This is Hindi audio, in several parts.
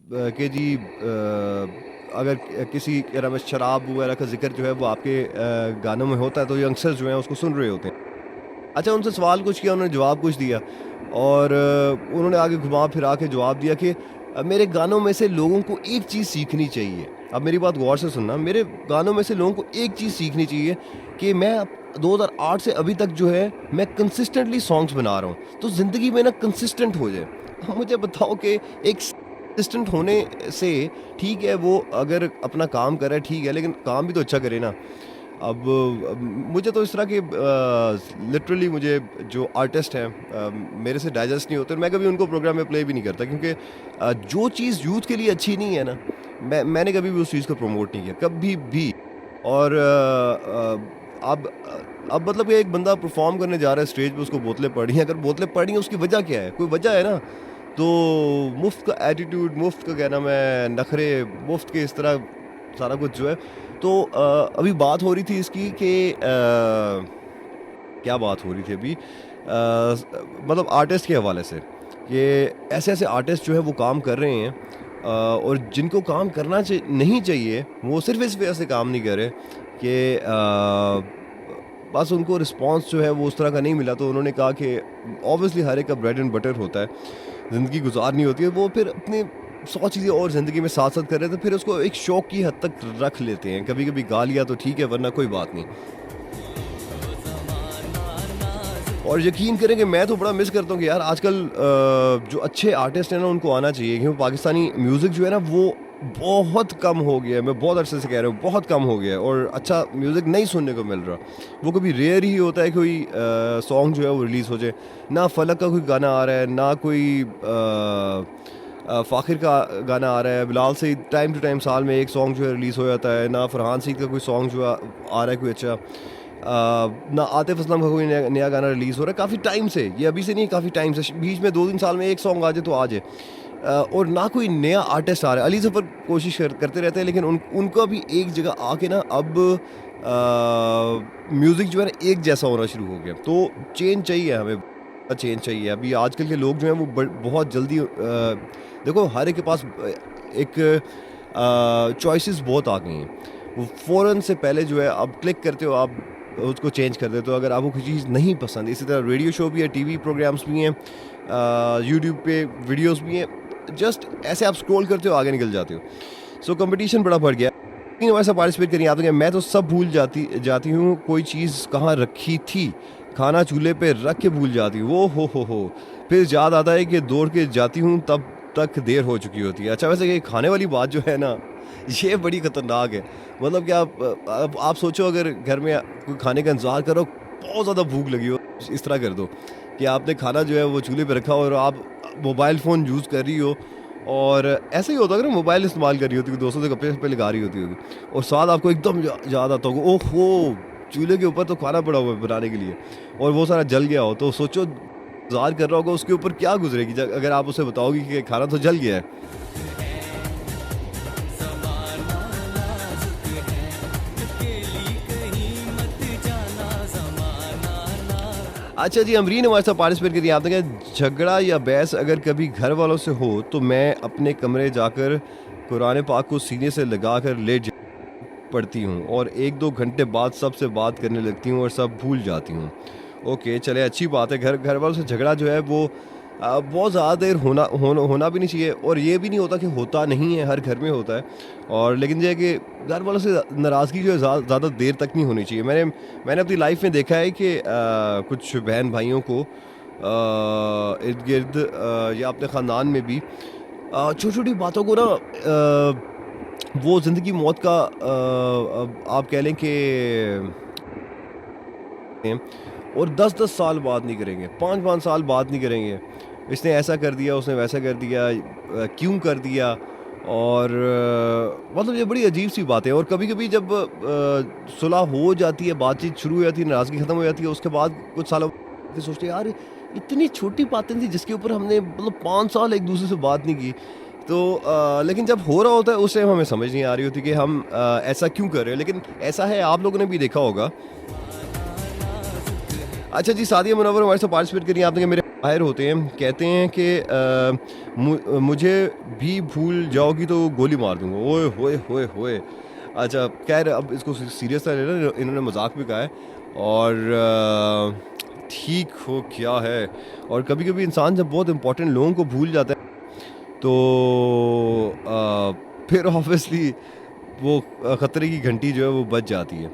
कि जी अगर किसी क्या नाम है शराब वगैरह का ज़िक्र जो है वो आपके गानों में होता है तो यंगस्टर्स जो हैं उसको सुन रहे होते हैं। अच्छा उनसे सवाल कुछ किया, उन्होंने जवाब कुछ दिया और उन्होंने आगे घुमा-फिरा के जवाब दिया कि मेरे गानों में से लोगों को एक चीज़ सीखनी चाहिए। अब मेरी बात गौर से सुनना, मेरे गानों में से लोगों को एक चीज़ सीखनी चाहिए कि मैं 2008 से अभी तक जो है मैं कंसिस्टेंटली सॉन्ग्स बना रहा हूँ। तो ज़िंदगी में ना कंसिस्टेंट हो जाए। अब मुझे बताओ कि एक कंसिस्टेंट होने से ठीक है वो अगर अपना काम कर रहा है ठीक है, लेकिन काम भी तो अच्छा करे ना। अब मुझे तो इस तरह के लिटरली मुझे जो आर्टिस्ट हैं मेरे से डाइजेस्ट नहीं होते और मैं कभी उनको प्रोग्राम में प्ले भी नहीं करता क्योंकि जो चीज़ यूथ के लिए अच्छी नहीं है ना, मैंने कभी भी उस चीज़ को प्रमोट नहीं किया, कभी भी। और अब मतलब कि एक बंदा परफॉर्म करने जा रहा है स्टेज पे, उसको बोतलें पड़ी हैं, अगर बोतलें पड़ी हैं उसकी वजह क्या है? कोई वजह है ना। तो मुफ्त का एटीट्यूड, मुफ्त का क्या नाम है नखरे, मुफ्त के इस तरह सारा कुछ जो है। तो अभी बात हो रही थी इसकी कि क्या बात हो रही थी अभी मतलब आर्टिस्ट के हवाले से कि ऐसे-ऐसे आर्टिस्ट जो है वो काम कर रहे हैं और जिनको काम करना नहीं चाहिए, वो सिर्फ़ इस वजह से काम नहीं कर रहे कि बस उनको रिस्पॉन्स जो है वो उस तरह का नहीं मिला, तो उन्होंने कहा कि ऑब्वियसली हर एक का ब्रेड एंड बटर होता है, ज़िंदगी गुज़ारनी होती है, वो फिर अपनी 100 चीज़ें और ज़िंदगी में साथ-साथ कर रहे थे, फिर उसको एक शौक की हद तक रख लेते हैं। कभी-कभी गा लिया तो ठीक है, वरना कोई बात नहीं। और यकीन करें कि मैं तो बड़ा मिस करता हूँ कि यार आजकल जो अच्छे आर्टिस्ट हैं ना उनको आना चाहिए, क्योंकि पाकिस्तानी म्यूज़िक जो है ना वो बहुत कम हो गया है। मैं बहुत अरसे से कह रहा हूँ, बहुत कम हो गया है और अच्छा म्यूज़िक नहीं सुनने को मिल रहा। वो कभी रेयर ही होता है कोई सॉन्ग जो है वो रिलीज़ हो जाए। ना फलक का कोई गाना आ रहा है, ना कोई फ़ाखिर का गाना आ रहा है। बिलाल से टाइम टू टाइम साल में एक सॉन्ग जो है रिलीज़ हो जाता है। ना फरहान सईद का कोई सॉन्ग जो आ रहा है कोई अच्छा। ना आतिफ असलम का कोई नया नया गाना रिलीज़ हो रहा है काफ़ी टाइम से। ये अभी से नहीं, काफ़ी टाइम से। बीच में 2-3 साल में एक सॉन्ग आ जाए तो आ जाए। और ना कोई नया आर्टिस्ट आ रहा है। अली ज़फ़र कोशिश करते रहते हैं, लेकिन उनका भी एक जगह आके ना अब म्यूज़िक जो है ना एक जैसा होना शुरू हो गया। तो चेंज चाहिए हमें, चेंज चाहिए। अभी आजकल के लोग जो हैं वो बहुत जल्दी देखो हर एक के पास एक चॉइसेस बहुत आ गई हैं। वो फ़ौरन से पहले जो है आप क्लिक करते हो, आप उसको चेंज कर देते हो अगर आपको कोई चीज़ नहीं पसंद। इसी तरह रेडियो शो भी है, टीवी प्रोग्राम्स भी हैं, यूट्यूब पे वीडियोस भी हैं। जस्ट ऐसे आप स्क्रॉल करते हो, आगे निकल जाते हो। सो कंपटीशन बड़ा बढ़ गया। लेकिन वैसा पार्टिसिपेट करिए आप, तो मैं तो सब भूल जाती जाती हूँ, कोई चीज़ कहाँ रखी थी, खाना चूल्हे पे रख के भूल जाती हूँ। वो हो। फिर याद आता है कि दौड़ के जाती हूँ, तब तक देर हो चुकी होती है। अच्छा वैसे ये खाने वाली बात जो है ना, ये बड़ी खतरनाक है। मतलब कि आप सोचो अगर घर में कोई खाने का इंतज़ार करो, बहुत ज़्यादा भूख लगी हो, इस तरह कर दो कि आपने खाना जो है वो चूल्हे पे रखा हो और आप मोबाइल फ़ोन यूज़ कर रही हो और ऐसा ही होता है, अगर मोबाइल इस्तेमाल कर रही होती है, दोस्तों से गप्पे-शप्पे लगा रही होती होगी और साथ आपको एकदम याद आता होगा, ओहो! चूल्हे के ऊपर तो खाना पड़ा हुआ है बनाने के लिए और वो सारा जल गया हो, तो सोचो इंतज़ार कर रहा होगा उसके ऊपर क्या गुज़रेगी अगर आप उसे बताओगी कि खाना तो जल गया है। अच्छा जी, अमरीन हमारे साथ पार्टिसिपेट करिए। आपने कहा झगड़ा या बहस अगर कभी घर वालों से हो तो मैं अपने कमरे जाकर कुरान पाक को सीने से लगाकर पढ़ती हूँ और 1-2 घंटे बाद सबसे बात करने लगती हूँ और सब भूल जाती हूँ। ओके, चले अच्छी बात है। घर घर वालों से झगड़ा जो है वो बहुत ज़्यादा देर होना भी नहीं चाहिए और ये भी नहीं होता कि होता नहीं है, हर घर में होता है। और लेकिन ये है कि घर वालों से नाराज़गी जो है ज़्यादा देर तक नहीं होनी चाहिए। मैंने अपनी लाइफ में देखा है कि कुछ बहन भाइयों को इर्द-गिर्द या अपने ख़ानदान में भी छोटी-छोटी बातों को ना वो ज़िंदगी मौत का आप कह लें कि और 10-10 साल बात नहीं करेंगे, 5-5 साल बात नहीं करेंगे। इसने ऐसा कर दिया, उसने वैसा कर दिया, क्यों कर दिया? और मतलब ये बड़ी अजीब-सी बात है और कभी-कभी जब सुलह हो जाती है, बातचीत शुरू हो जाती है, नाराज़गी ख़त्म हो जाती है, उसके बाद कुछ सालों फिर सोचते हैं यार इतनी छोटी बातें थी जिसके ऊपर हमने मतलब 5 साल एक-दूसरे से बात नहीं की। तो लेकिन जब हो रहा होता है उस टाइम हमें समझ नहीं आ रही होती कि हम ऐसा क्यों कर रहे हैं? लेकिन ऐसा है, आप लोगों ने भी देखा होगा। अच्छा जी, सादिया मुनव्वर हमारे साथ पार्टिसिपेट करी। आपने कहा मेरे बाहर होते हैं, कहते हैं कि मुझे भी भूल जाओगी तो गोली मार दूँगा। ओए होए होए होए! अच्छा, ख़ैर अब इसको सीरियस ना लेना, इन्होंने मज़ाक भी कहा है और ठीक हो क्या है। और कभी-कभी इंसान जब बहुत इम्पोर्टेंट लोगों को भूल जाता है तो फिर ऑब्वियसली वो खतरे की घंटी जो है वो बज जाती है।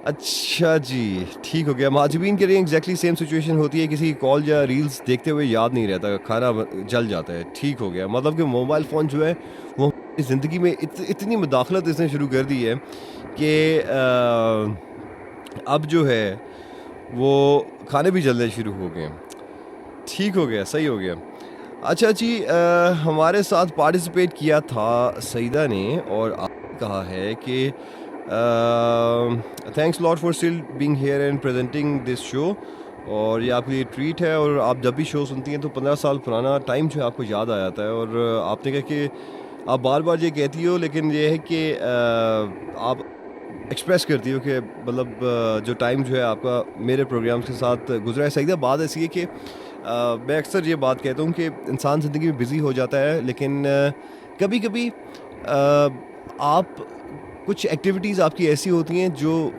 अच्छा जी, ठीक हो गया। महाजबीन के लिए एग्ज़ैक्टली सेम सिचुएशन होती है, किसी कॉल या रील्स देखते हुए याद नहीं रहता, खाना जल जाता है। ठीक हो गया, मतलब कि मोबाइल फ़ोन जो है वो हमारी ज़िंदगी में इतनी मुदाखलत इसने शुरू कर दी है कि अब जो है वो खाने भी जलने शुरू हो गए हैं। ठीक हो गया, सही हो गया। अच्छा जी, हमारे साथ पार्टिसिपेट किया था सईदा ने और आपने कहा है कि thanks lot for still being here and presenting this show, और ये आपके लिए ट्रीट है। और आप जब भी शो सुनती हैं तो 15 साल पुराना टाइम जो है आपको याद आ जाता है। और आपने कहा कि आप बार-बार ये कहती हो, लेकिन ये है कि आप एक्सप्रेस करती हो कि मतलब जो टाइम जो है आपका मेरे प्रोग्राम्स के साथ गुजरा है। सईदा, बात ऐसी है कि मैं अक्सर ये बात कहता हूँ कि इंसान ज़िंदगी में बिज़ी हो जाता है, लेकिन कभी-कभी आप कुछ एक्टिविटीज़ आपकी ऐसी होती हैं जो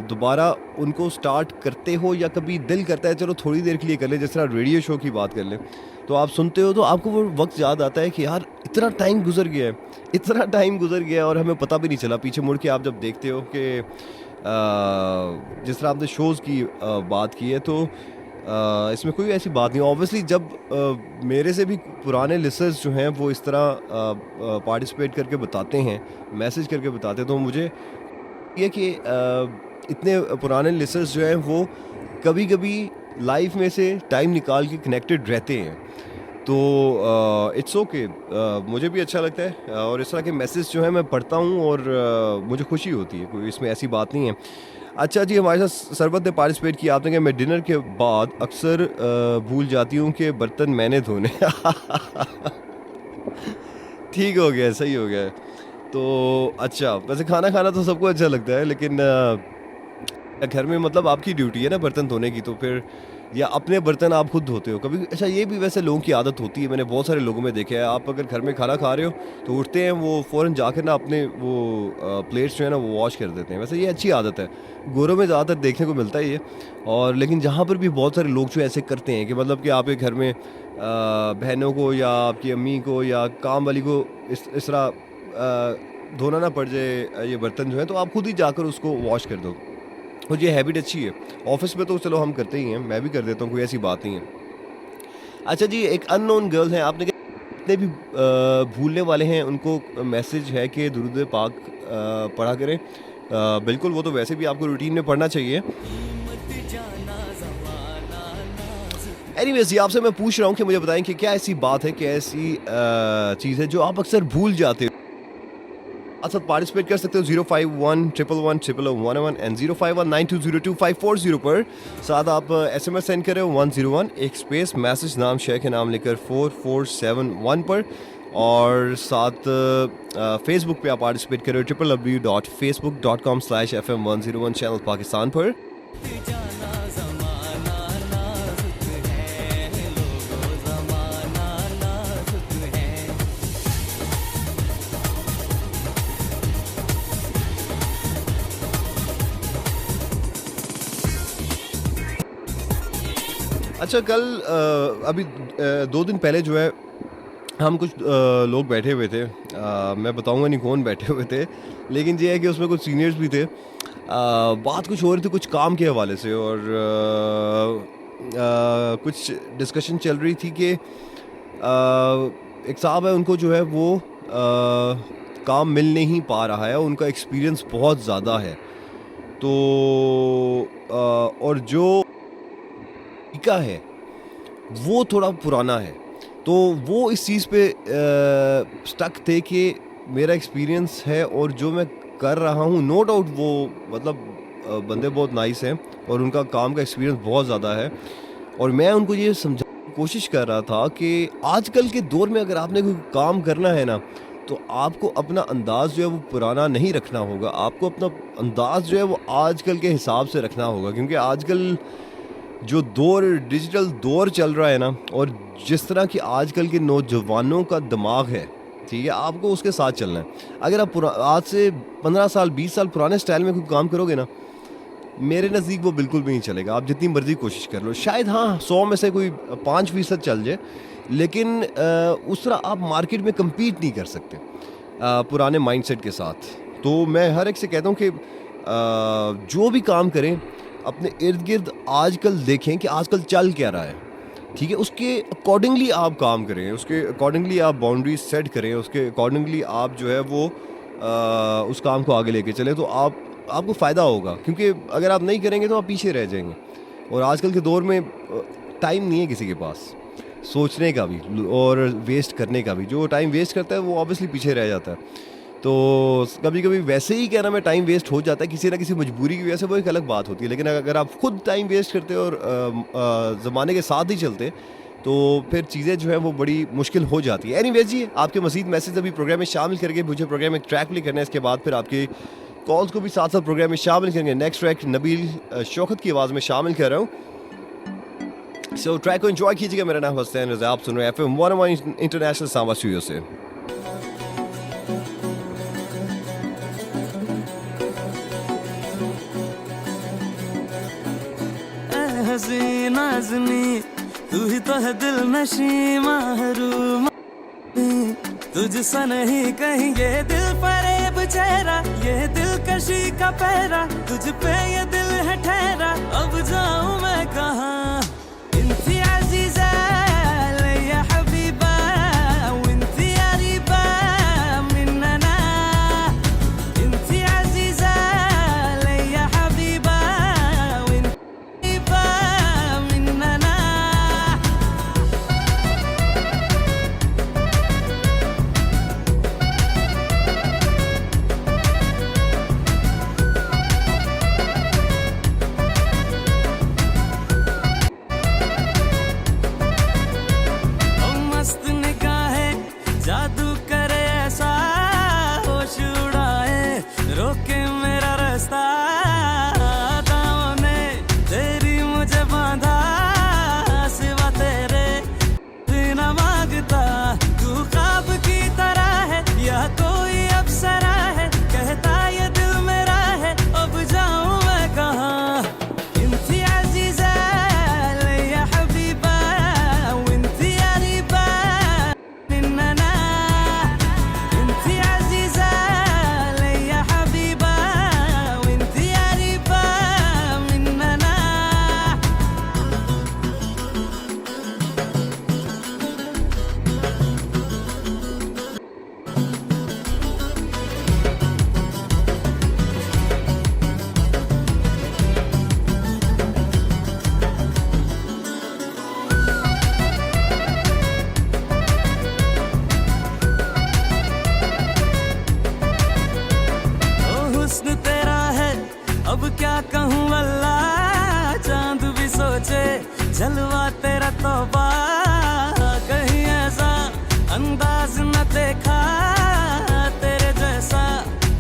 दोबारा उनको स्टार्ट करते हो या कभी दिल करता है चलो थोड़ी देर के लिए कर लें, जिस तरह रेडियो शो की बात कर लें। तो आप सुनते हो तो आपको वो वक़्त याद आता है कि यार इतना टाइम गुज़र गया है, इतना टाइम गुज़र गया है और हमें पता भी नहीं चला। पीछे मुड़ के आप जब देखते हो कि जिस तरह आपने शोज़ की बात की है, तो इसमें कोई ऐसी बात नहीं। ऑब्वियसली जब मेरे से भी पुराने लिसनर्स जो हैं वो इस तरह पार्टिसिपेट करके बताते हैं, मैसेज करके बताते हैं, तो मुझे ये कि इतने पुराने लिसनर्स जो हैं वो कभी-कभी लाइफ में से टाइम निकाल के कनेक्टेड रहते हैं। तो इट्स ओके, मुझे भी अच्छा लगता है और इस तरह के मैसेज जो हैं मैं पढ़ता हूँ और मुझे खुशी होती है, कोई इसमें ऐसी बात नहीं है। अच्छा जी, हमारे साथ सरबत ने पार्टिसिपेट किया। आपने कहा मैं डिनर के बाद अक्सर भूल जाती हूँ कि बर्तन मैंने धोने। ठीक हो गया, सही हो गया। तो अच्छा, वैसे खाना खाना तो सबको अच्छा लगता है, लेकिन घर में मतलब आपकी ड्यूटी है ना बर्तन धोने की, तो फिर या अपने बर्तन आप खुद धोते हो कभी? अच्छा, ये भी वैसे लोगों की आदत होती है, मैंने बहुत सारे लोगों में देखा है। आप अगर घर में खाना खा रहे हो तो उठते हैं वो फ़ौरन जाकर ना अपने वो प्लेट्स जो है ना वो वॉश कर देते हैं। वैसे ये अच्छी आदत है, गोरों में ज़्यादातर देखने को मिलता है ये। और लेकिन जहाँ पर भी बहुत सारे लोग जो ऐसे करते हैं कि मतलब कि आपके घर में बहनों को या आपकी अम्मी को या काम वाली को इस तरह धोना ना पड़ जाए ये बर्तन जो है, तो आप खुद ही जाकर उसको वॉश कर दो। और ये हैबिट अच्छी है। ऑफ़िस में तो चलो हम करते ही हैं, मैं भी कर देता हूँ, कोई ऐसी बात नहीं है। अच्छा जी, एक अननोन गर्ल है, आपने कहा जितने भी भूलने वाले हैं उनको मैसेज है कि दुरूद पाक पढ़ा करें। बिल्कुल, वो तो वैसे भी आपको रूटीन में पढ़ना चाहिए। एनीवेज़, ये आपसे मैं पूछ रहा हूँ कि मुझे बताएँ कि क्या ऐसी बात है, क्या ऐसी चीज़ है जो आप अक्सर भूल जाते हो? अच्छा, पार्टिसिपेट कर सकते हो 051111111 एंड 05192022540 पर। साथ आप एसएमएस सेंड करें 101, एक स्पेस मैसेज नाम शहर के नाम लेकर 4471 पर। और साथ फेसबुक पे आप पार्टिसिपेट करें www.facebook.com/fm101 चैनल पाकिस्तान पर। अच्छा, कल अभी 2 दिन पहले जो है हम कुछ लोग बैठे हुए थे, मैं बताऊंगा नहीं कौन बैठे हुए थे, लेकिन ये है कि उसमें कुछ सीनियर्स भी थे। बात कुछ हो रही थी कुछ काम के हवाले से, और कुछ डिस्कशन चल रही थी कि एक साहब है, उनको जो है वो काम मिल नहीं पा रहा है, उनका एक्सपीरियंस बहुत ज़्यादा है। तो और जो तरीका है वो थोड़ा पुराना है, तो वो इस चीज़ पे स्टक थे कि मेरा एक्सपीरियंस है और जो मैं कर रहा हूँ, नो डाउट वो मतलब बंदे बहुत नाइस हैं और उनका काम का एक्सपीरियंस बहुत ज़्यादा है। और मैं उनको ये समझाने की कोशिश कर रहा था कि आजकल के दौर में अगर आपने कोई काम करना है ना, तो आपको अपना अंदाज़ जो है वो पुराना नहीं रखना होगा, आपको अपना अंदाज़ जो है वो आजकल के हिसाब से रखना होगा, क्योंकि आजकल जो दौर डिजिटल दौर चल रहा है ना, और जिस तरह की आजकल के नौजवानों का दिमाग है, ठीक है, आपको उसके साथ चलना है। अगर आप आज से 15 साल 20 साल पुराने स्टाइल में कोई काम करोगे ना, मेरे नज़दीक वो बिल्कुल भी नहीं चलेगा। आप जितनी मर्जी कोशिश कर लो, शायद हाँ 100 में से कोई 5% चल जाए, लेकिन उस तरह आप मार्केट में कम्पीट नहीं कर सकते पुराने माइंडसेट के साथ। तो मैं हर एक से कहता हूँ कि जो भी काम करें अपने इर्द गिर्द आजकल देखें कि आजकल चल क्या रहा है, ठीक है, उसके अकॉर्डिंगली आप काम करें, उसके अकॉर्डिंगली आप बाउंड्रीज सेट करें, उसके अकॉर्डिंगली आप जो है वो उस काम को आगे लेके चलें, तो आपको फ़ायदा होगा। क्योंकि अगर आप नहीं करेंगे तो आप पीछे रह जाएंगे। और आजकल के दौर में टाइम नहीं है किसी के पास सोचने का भी और वेस्ट करने का भी। जो टाइम वेस्ट करता है वो ऑब्वियसली पीछे रह जाता है। तो कभी कभी वैसे ही कहना में टाइम वेस्ट हो जाता है किसी ना किसी मजबूरी की वजह से, वो एक अलग बात होती है। लेकिन अगर आप खुद टाइम वेस्ट करते और ज़माने के साथ ही चलते, तो फिर चीज़ें जो है वो बड़ी मुश्किल हो जाती है। एनीवेज जी, आपके मज़ीद मैसेज अभी प्रोग्राम में शामिल करके मुझे प्रोग्राम में ट्रैक भी करना है। इसके बाद फिर आपके कॉल्स को भी साथ साथ प्रोग्राम में शामिल करेंगे। नेक्स्ट ट्रैक नबील शौकत की आवाज़ में शामिल कर रहा हूँ। सो ट्रैक को एंजॉय कीजिएगा। मेरा नाम हुसैन रज़ा, आप सुन रहे हैं FM 101 इंटरनेशनल सांबा स्टूडियो से। हसीना ज़नी तू ही तो है दिल नशी महरूम, तुझसा नहीं कहीं ये दिल फरेब चेहरा, ये दिल कशी का पहरा, तुझ पे ये दिल है ठहरा, अब जाऊं मैं कहाँ। इंती अज़ीज़ा या हबीबा विंती अरीबा मिन्नना, इंती अज़ीज़ा या हबीबा विंती मिन्नना। मस्त निगाहें जादू करे ऐसा, होश उड़ाए रोके मेरा रास्ता, दांव ने तेरी मुझे बांधा, सिवा तेरे बिना मांगता। तू ख्वाब की तरह है या कोई अप्सरा है, कहता ये दिल मेरा है, अब जाऊं मैं कहाँ। इंती अज़ीज़ा या हबीबा विंती अरीबा मिन्नना, इंती अज़ीज़ा या हबीबा विंती अरीबा मिन्नना। ओ हुस्न तेरा है अब क्या कहूँ अल्लाह, चांद भी सोचे जलवा तेरा तौबा, कहीं ऐसा अंदाज न देखा तेरे जैसा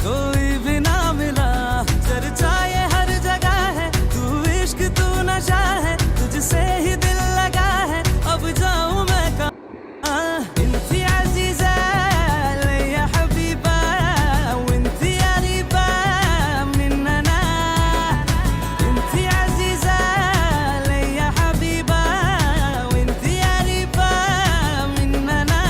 कोई भी ना मिला। चर्चा ये हर जगह है, तू इश्क तू नशा है, तुझसे ही दिल लगा है, अब जाऊं मैं कहाँ। इंती अज़ीज़ा या हबीबा विंती अरीबा मिन्नना, इंती अज़ीज़ा या हबीबा विंती अरीबा मिन्नना।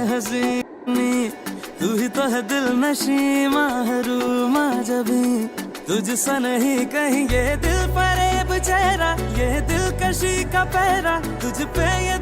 हसीनी तू ही तो है दिल नशी महरूम, जभी तुझसा नहीं कहीं ये दिल फरेब चेहरा, ये दिल कशी का पहरा, तुझ पे ये